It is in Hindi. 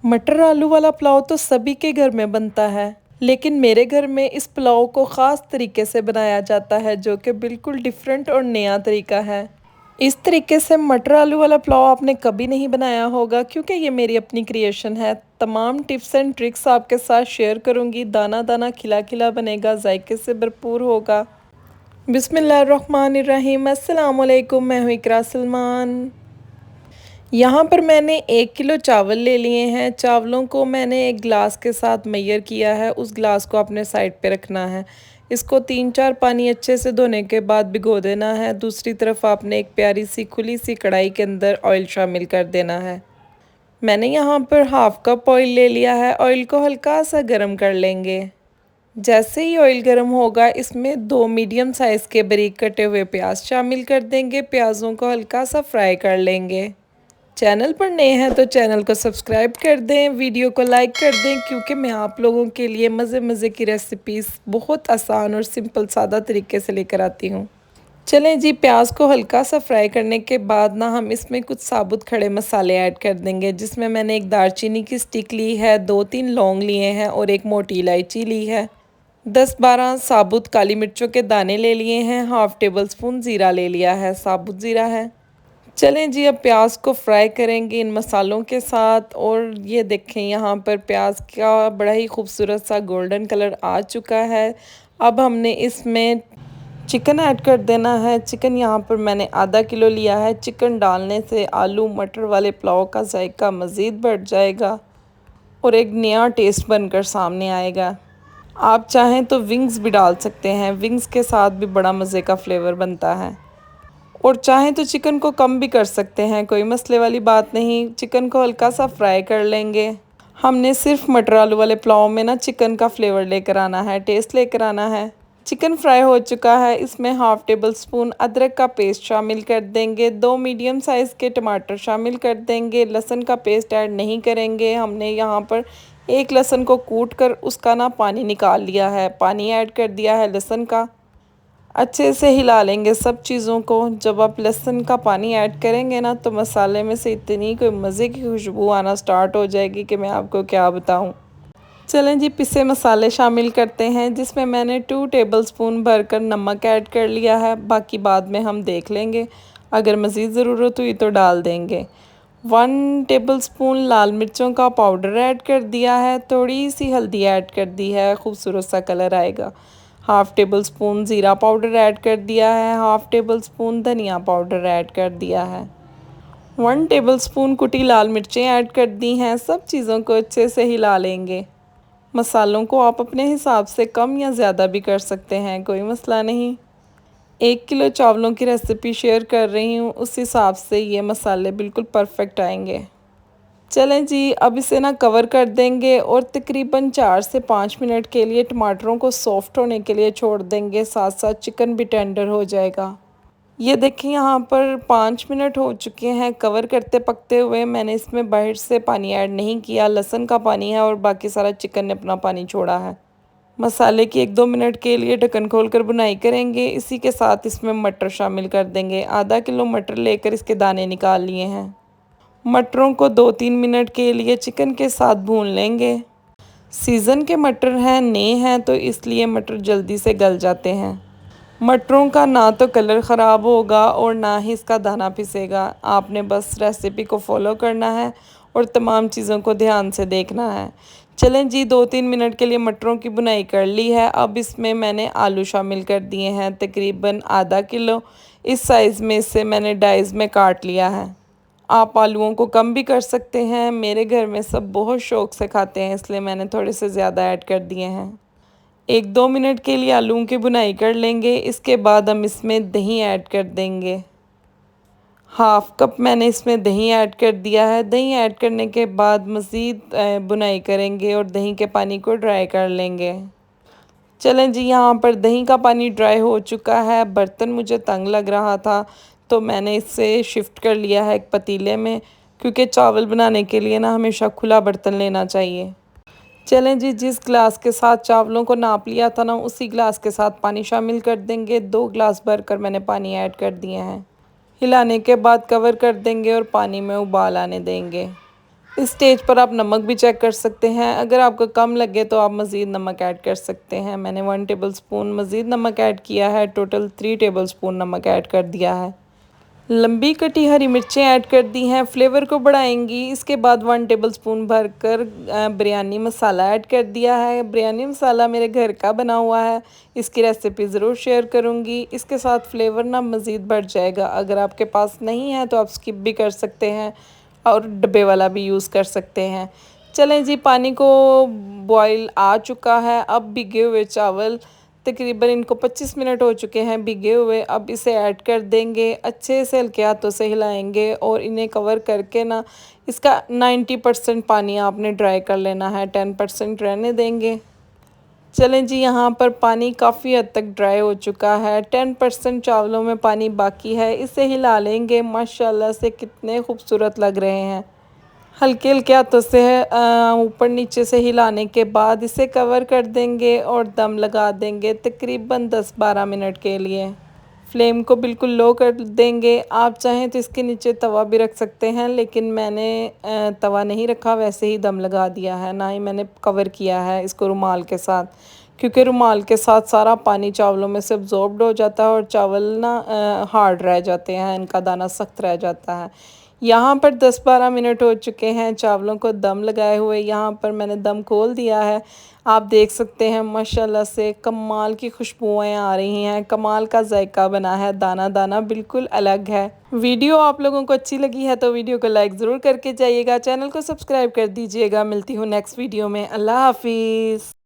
मटर आलू वाला पुलाव तो सभी के घर में बनता है, लेकिन मेरे घर में इस पुलाव को ख़ास तरीके से बनाया जाता है जो कि बिल्कुल डिफरेंट और नया तरीका है। इस तरीके से मटर आलू वाला पुलाव आपने कभी नहीं बनाया होगा, क्योंकि ये मेरी अपनी क्रिएशन है। तमाम टिप्स एंड ट्रिक्स आपके साथ शेयर करूंगी। दाना दाना खिला खिला बनेगा, जायके से भरपूर होगा। बिस्मिल्लाहिर्रहमानिर्रहीम। अस्सलाम वालेकुम, मैं हूँ इकरा सलमान। यहाँ पर मैंने 1 किलो चावल ले लिए हैं। चावलों को मैंने एक गिलास के साथ मैयर किया है। उस गिलास को अपने साइड पे रखना है। इसको 3-4 पानी अच्छे से धोने के बाद भिगो देना है। दूसरी तरफ आपने एक प्यारी सी खुली सी कढ़ाई के अंदर ऑयल शामिल कर देना है। मैंने यहाँ पर हाफ कप ऑयल ले लिया है। ऑयल को हल्का सा गर्म कर लेंगे। जैसे ही ऑयल गर्म होगा, इसमें 2 मीडियम साइज़ के बारीक कटे हुए प्याज शामिल कर देंगे। प्याज़ों को हल्का सा फ्राई कर लेंगे। चैनल पर नए हैं तो चैनल को सब्सक्राइब कर दें, वीडियो को लाइक कर दें, क्योंकि मैं आप लोगों के लिए मज़े मज़े की रेसिपीज़ बहुत आसान और सिंपल सादा तरीके से लेकर आती हूँ। चलें जी, प्याज को हल्का सा फ्राई करने के बाद ना हम इसमें कुछ साबुत खड़े मसाले ऐड कर देंगे, जिसमें मैंने एक दालचीनी की स्टिक ली है, 2-3 लौंग लिए हैं और एक मोटी इलायची ली है। 10-12 साबुत काली मिर्चों के दाने ले लिए हैं। हाफ़ टेबल स्पून ज़ीरा ले लिया है, साबुत ज़ीरा है। चलें जी, अब प्याज को फ्राई करेंगे इन मसालों के साथ। और ये देखें, यहाँ पर प्याज का बड़ा ही खूबसूरत सा गोल्डन कलर आ चुका है। अब हमने इसमें चिकन ऐड कर देना है। चिकन यहाँ पर मैंने आधा किलो लिया है। चिकन डालने से आलू मटर वाले पुलाव का जायका मज़ीद बढ़ जाएगा और एक नया टेस्ट बनकर सामने आएगा। आप चाहें तो विंग्स भी डाल सकते हैं। विंग्स के साथ भी बड़ा मज़े का फ्लेवर बनता है। और चाहें तो चिकन को कम भी कर सकते हैं, कोई मसले वाली बात नहीं। चिकन को हल्का सा फ्राई कर लेंगे। हमने सिर्फ मटर आलू वाले पुलाव में ना चिकन का फ्लेवर लेकर आना है, टेस्ट लेकर आना है। चिकन फ्राई हो चुका है। इसमें हाफ़ टेबल स्पून अदरक का पेस्ट शामिल कर देंगे। 2 मीडियम साइज़ के टमाटर शामिल कर देंगे। लहसुन का पेस्ट ऐड नहीं करेंगे। हमने यहाँ पर एक लहसुन को कूट कर उसका ना पानी निकाल लिया है, पानी ऐड कर दिया है लहसुन का। अच्छे से हिला लेंगे सब चीज़ों को। जब आप लहसुन का पानी ऐड करेंगे ना, तो मसाले में से इतनी कोई मज़े की खुशबू आना स्टार्ट हो जाएगी कि मैं आपको क्या बताऊं। चलें जी, पिसे मसाले शामिल करते हैं, जिसमें मैंने 2 टेबलस्पून भरकर नमक ऐड कर लिया है। बाकी बाद में हम देख लेंगे, अगर मज़ीद ज़रूरत हुई तो डाल देंगे। 1 टेबलस्पून लाल मिर्चों का पाउडर ऐड कर दिया है। थोड़ी सी हल्दी ऐड कर दी है, खूबसूरत सा कलर आएगा। हाफ़ टेबल स्पून ज़ीरा पाउडर ऐड कर दिया है। हाफ़ टेबल स्पून धनिया पाउडर ऐड कर दिया है। 1 टेबलस्पून कुटी लाल मिर्चें ऐड कर दी हैं। सब चीज़ों को अच्छे से हिला लेंगे। मसालों को आप अपने हिसाब से कम या ज़्यादा भी कर सकते हैं, कोई मसला नहीं। 1 किलो चावलों की रेसिपी शेयर कर रही हूँ, उस हिसाब से ये मसाले बिल्कुल परफेक्ट आएंगे। चलें जी, अब इसे ना कवर कर देंगे और तकरीबन 4 से 5 मिनट के लिए टमाटरों को सॉफ्ट होने के लिए छोड़ देंगे। साथ साथ चिकन भी टेंडर हो जाएगा। ये देखिए, यहाँ पर 5 मिनट हो चुके हैं कवर करते पकते हुए। मैंने इसमें बाहर से पानी ऐड नहीं किया, लहसुन का पानी है और बाकी सारा चिकन ने अपना पानी छोड़ा है। मसाले की 1-2 मिनट के लिए ढक्कन खोलकर बुनाई करेंगे। इसी के साथ इसमें मटर शामिल कर देंगे। आधा किलो मटर लेकर इसके दाने निकाल लिए हैं। मटरों को 2-3 मिनट के लिए चिकन के साथ भून लेंगे। सीज़न के मटर हैं, नए हैं, तो इसलिए मटर जल्दी से गल जाते हैं। मटरों का ना तो कलर ख़राब होगा और ना ही इसका दाना पिसेगा। आपने बस रेसिपी को फॉलो करना है और तमाम चीज़ों को ध्यान से देखना है। चलें जी, 2-3 मिनट के लिए मटरों की बुनाई कर ली है। अब इसमें मैंने आलू शामिल कर दिए हैं, तकरीबन आधा किलो। इस साइज़ में इसे मैंने डाइस में काट लिया है। आप आलूओं को कम भी कर सकते हैं। मेरे घर में सब बहुत शौक़ से खाते हैं, इसलिए मैंने थोड़े से ज़्यादा ऐड कर दिए हैं। 1-2 मिनट के लिए आलूओं की भुनाई कर लेंगे। इसके बाद हम इसमें दही ऐड कर देंगे। हाफ़ कप मैंने इसमें दही ऐड कर दिया है। दही ऐड करने के बाद मज़ीद भुनाई करेंगे और दही के पानी को ड्राई कर लेंगे। चलें जी, यहाँ पर दही का पानी ड्राई हो चुका है। बर्तन मुझे तंग लग रहा था, तो मैंने इसे शिफ्ट कर लिया है एक पतीले में, क्योंकि चावल बनाने के लिए ना हमेशा खुला बर्तन लेना चाहिए। चलें जी, जिस गिलास के साथ चावलों को नाप लिया था ना, उसी गिलास के साथ पानी शामिल कर देंगे। 2 गिलास भर कर मैंने पानी ऐड कर दिए हैं। हिलाने के बाद कवर कर देंगे और पानी में उबाल आने देंगे। इस स्टेज पर आप नमक भी चेक कर सकते हैं, अगर आपको कम लगे तो आप मज़ीद नमक ऐड कर सकते हैं। मैंने 1 टेबलस्पून मज़ीद नमक ऐड किया है, टोटल 3 टेबलस्पून नमक ऐड कर दिया है। लंबी कटी हरी मिर्चें ऐड कर दी हैं, फ्लेवर को बढ़ाएंगी। इसके बाद 1 टेबलस्पून भरकर बिरयानी मसाला ऐड कर दिया है। बिरयानी मसाला मेरे घर का बना हुआ है, इसकी रेसिपी ज़रूर शेयर करूंगी। इसके साथ फ्लेवर ना मज़ीद बढ़ जाएगा। अगर आपके पास नहीं है तो आप स्किप भी कर सकते हैं और डब्बे वाला भी यूज़ कर सकते हैं। चलें जी, पानी को बॉईल आ चुका है। अब भीगे हुए चावल तकरीबन इनको 25 मिनट हो चुके हैं भीगे हुए। अब इसे ऐड कर देंगे, अच्छे से हल्के हाथों से हिलाएंगे और इन्हें कवर करके ना इसका 90% पानी आपने ड्राई कर लेना है, 10% रहने देंगे। चलें जी, यहाँ पर पानी काफ़ी हद तक ड्राई हो चुका है, 10% चावलों में पानी बाकी है। इसे हिला लेंगे, माशाल्लाह से कितने खूबसूरत लग रहे हैं। हल्के हल्के हाथों से ऊपर नीचे से हिलाने के बाद इसे कवर कर देंगे और दम लगा देंगे तकरीबन 10-12 मिनट के लिए। फ्लेम को बिल्कुल लो कर देंगे। आप चाहें तो इसके नीचे तवा भी रख सकते हैं, लेकिन मैंने तवा नहीं रखा, वैसे ही दम लगा दिया है। ना ही मैंने कवर किया है इसको रुमाल के साथ, क्योंकि रुमाल के साथ सारा पानी चावलों में से अब्जॉर्ब्ड हो जाता है और चावल ना हार्ड रह जाते हैं, इनका दाना सख्त रह जाता है। यहाँ पर 10-12 मिनट हो चुके हैं चावलों को दम लगाए हुए। यहाँ पर मैंने दम खोल दिया है। आप देख सकते हैं माशाल्लाह से कमाल की खुशबुएं आ रही हैं, कमाल का जायका बना है, दाना दाना बिल्कुल अलग है। वीडियो आप लोगों को अच्छी लगी है तो वीडियो को लाइक ज़रूर करके जाइएगा, चैनल को सब्सक्राइब कर दीजिएगा। मिलती हूँ नेक्स्ट वीडियो में। अल्लाह हाफिज़।